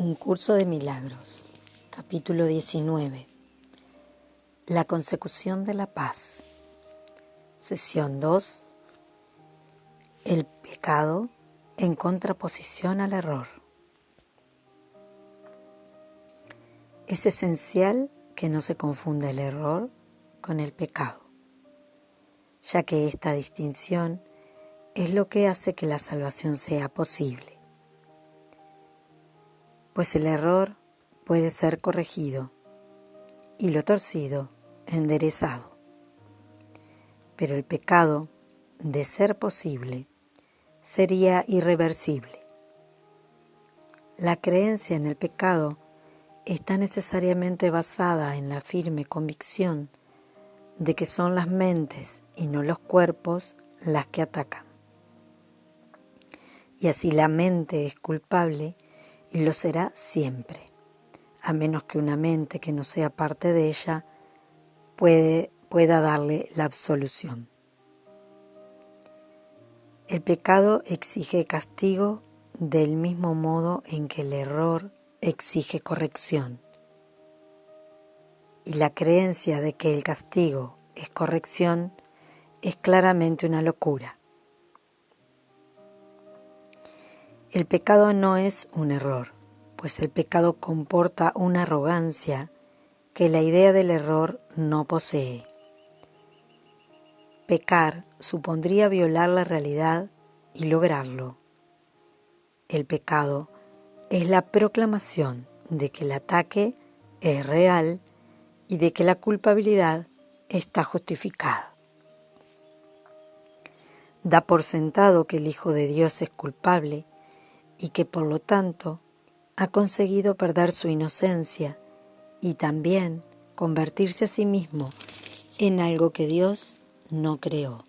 Un curso de milagros. Capítulo 19. La consecución de la paz. Sesión 2. El pecado en contraposición al error. Es esencial que no se confunda el error con el pecado, ya que esta distinción es lo que hace que la salvación sea posible. Pues el error puede ser corregido y lo torcido enderezado. Pero el pecado, de ser posible, sería irreversible. La creencia en el pecado está necesariamente basada en la firme convicción de que son las mentes y no los cuerpos las que atacan. Y así la mente es culpable y lo será siempre, a menos que una mente que no sea parte de ella pueda darle la absolución. El pecado exige castigo del mismo modo en que el error exige corrección. Y la creencia de que el castigo es corrección es claramente una locura. El pecado no es un error, pues el pecado comporta una arrogancia que la idea del error no posee. Pecar supondría violar la realidad y lograrlo. El pecado es la proclamación de que el ataque es real y de que la culpabilidad está justificada. Da por sentado que el Hijo de Dios es culpable y que por lo tanto ha conseguido perder su inocencia y también convertirse a sí mismo en algo que Dios no creó.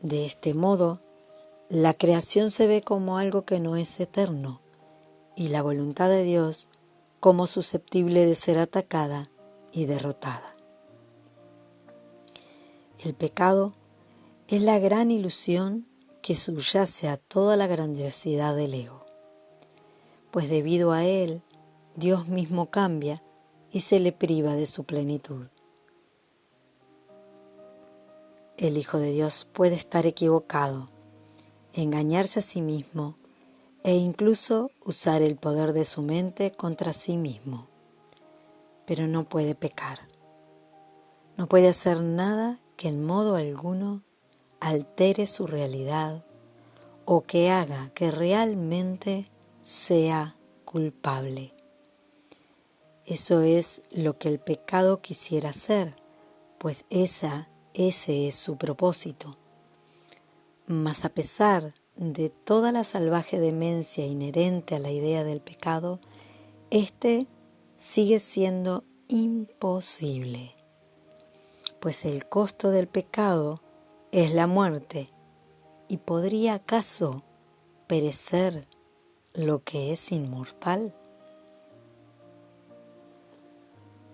De este modo, la creación se ve como algo que no es eterno y la voluntad de Dios como susceptible de ser atacada y derrotada. El pecado es la gran ilusión que subyace a toda la grandiosidad del ego, pues debido a él, Dios mismo cambia y se le priva de su plenitud. El Hijo de Dios puede estar equivocado, engañarse a sí mismo e incluso usar el poder de su mente contra sí mismo, pero no puede pecar. No puede hacer nada que en modo alguno altere su realidad o que haga que realmente sea culpable. Eso es lo que el pecado quisiera hacer, pues ese es su propósito. Mas a pesar de toda la salvaje demencia inherente a la idea del pecado, este sigue siendo imposible, pues el costo del pecado es la muerte, y ¿podría acaso perecer lo que es inmortal?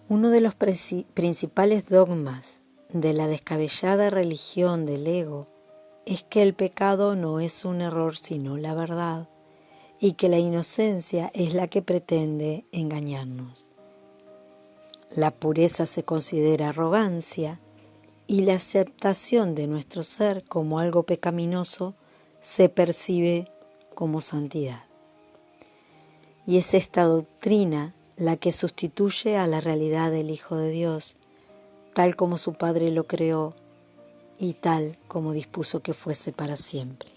Uno de los principales dogmas de la descabellada religión del ego es que el pecado no es un error sino la verdad, y que la inocencia es la que pretende engañarnos. La pureza se considera arrogancia y la aceptación de nuestro ser como algo pecaminoso se percibe como santidad. Y es esta doctrina la que sustituye a la realidad del Hijo de Dios, tal como su Padre lo creó y tal como dispuso que fuese para siempre.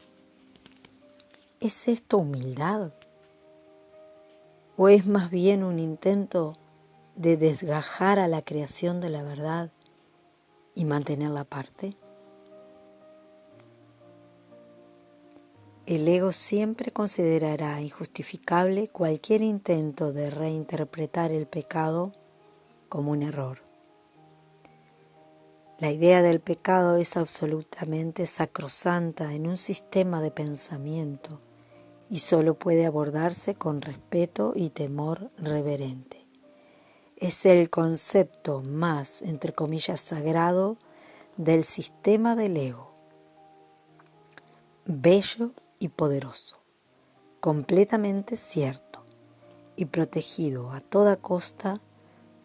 ¿Es esto humildad? ¿O es más bien un intento de desgajar a la creación de la verdad y mantenerla aparte? El ego siempre considerará injustificable cualquier intento de reinterpretar el pecado como un error. La idea del pecado es absolutamente sacrosanta en un sistema de pensamiento y solo puede abordarse con respeto y temor reverente. Es el concepto más, entre comillas, sagrado del sistema del ego, bello y poderoso, completamente cierto, y protegido a toda costa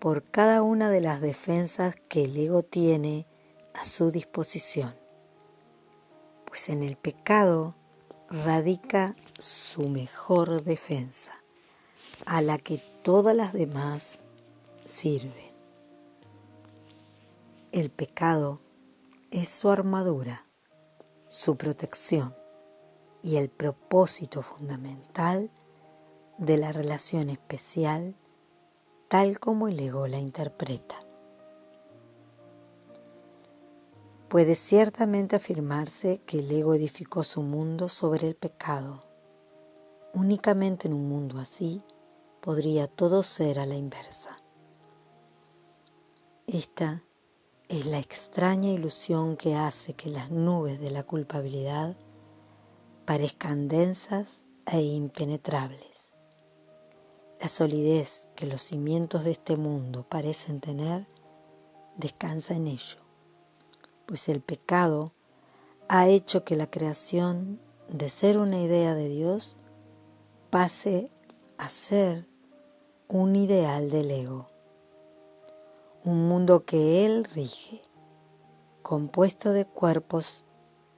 por cada una de las defensas que el ego tiene a su disposición, pues en el pecado radica su mejor defensa, a la que todas las demás sirven. El pecado es su armadura, su protección y el propósito fundamental de la relación especial tal como el ego la interpreta. Puede ciertamente afirmarse que el ego edificó su mundo sobre el pecado. Únicamente en un mundo así podría todo ser a la inversa. Esta es la extraña ilusión que hace que las nubes de la culpabilidad parezcan densas e impenetrables. La solidez que los cimientos de este mundo parecen tener descansa en ello, pues el pecado ha hecho que la creación, de ser una idea de Dios, pase a ser un ideal del ego, un mundo que Él rige, compuesto de cuerpos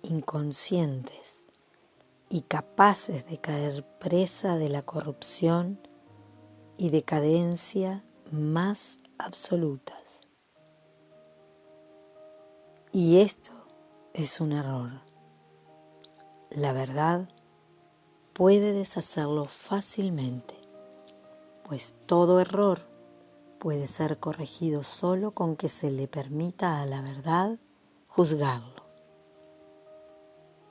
inconscientes y capaces de caer presa de la corrupción y decadencia más absolutas. Y esto es un error. La verdad puede deshacerlo fácilmente, pues todo error puede ser corregido solo con que se le permita a la verdad juzgarlo.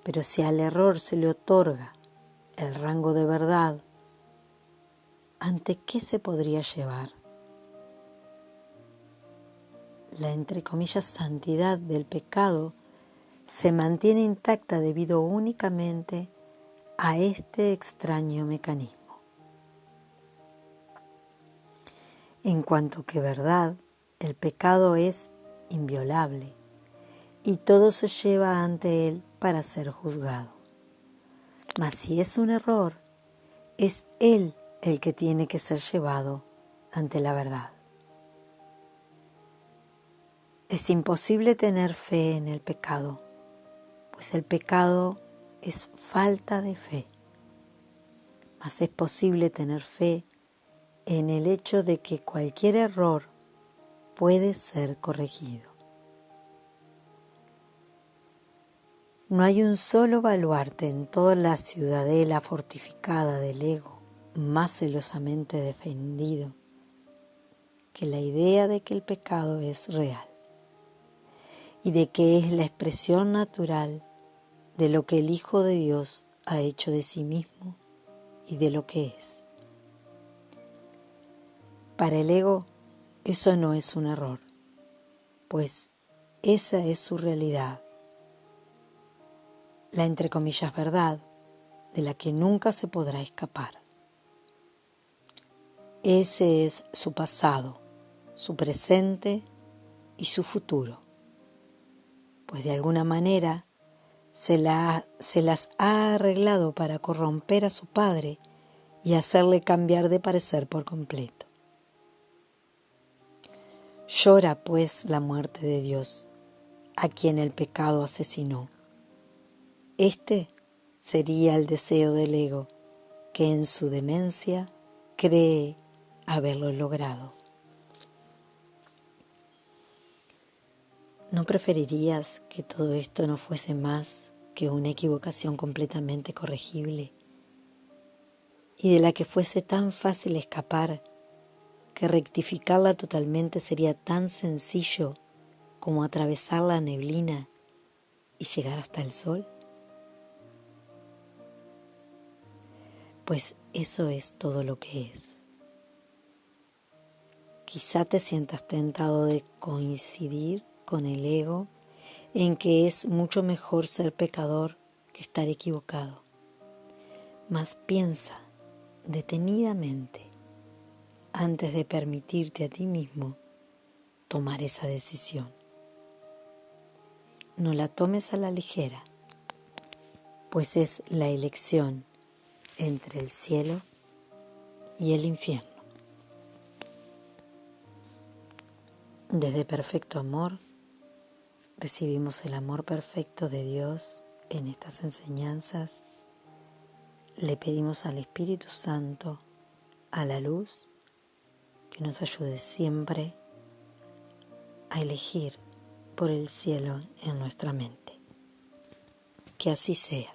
Pero si al error se le otorga el rango de verdad, ¿ante qué se podría llevar? La entre comillas santidad del pecado se mantiene intacta debido únicamente a este extraño mecanismo. En cuanto que verdad, el pecado es inviolable y todo se lleva ante él para ser juzgado. Mas si es un error, es él el que tiene que ser llevado ante la verdad. Es imposible tener fe en el pecado, pues el pecado es falta de fe. Mas es posible tener fe en el hecho de que cualquier error puede ser corregido. No hay un solo baluarte en toda la ciudadela fortificada del ego más celosamente defendido que la idea de que el pecado es real y de que es la expresión natural de lo que el Hijo de Dios ha hecho de sí mismo y de lo que es. Para el ego eso no es un error, pues esa es su realidad, la entre comillas verdad de la que nunca se podrá escapar. Ese es su pasado, su presente y su futuro, pues de alguna manera se las ha arreglado para corromper a su padre y hacerle cambiar de parecer por completo. Llora pues la muerte de Dios, a quien el pecado asesinó. Este sería el deseo del ego, que en su demencia cree haberlo logrado. ¿No preferirías que todo esto no fuese más que una equivocación completamente corregible y de la que fuese tan fácil escapar que rectificarla totalmente sería tan sencillo como atravesar la neblina y llegar hasta el sol? Pues eso es todo lo que es. Quizá te sientas tentado de coincidir con el ego en que es mucho mejor ser pecador que estar equivocado. Mas piensa detenidamente antes de permitirte a ti mismo tomar esa decisión. No la tomes a la ligera, pues es la elección entre el cielo y el infierno. Desde perfecto amor, recibimos el amor perfecto de Dios en estas enseñanzas. Le pedimos al Espíritu Santo, a la luz, que nos ayude siempre a elegir por el cielo en nuestra mente. Que así sea.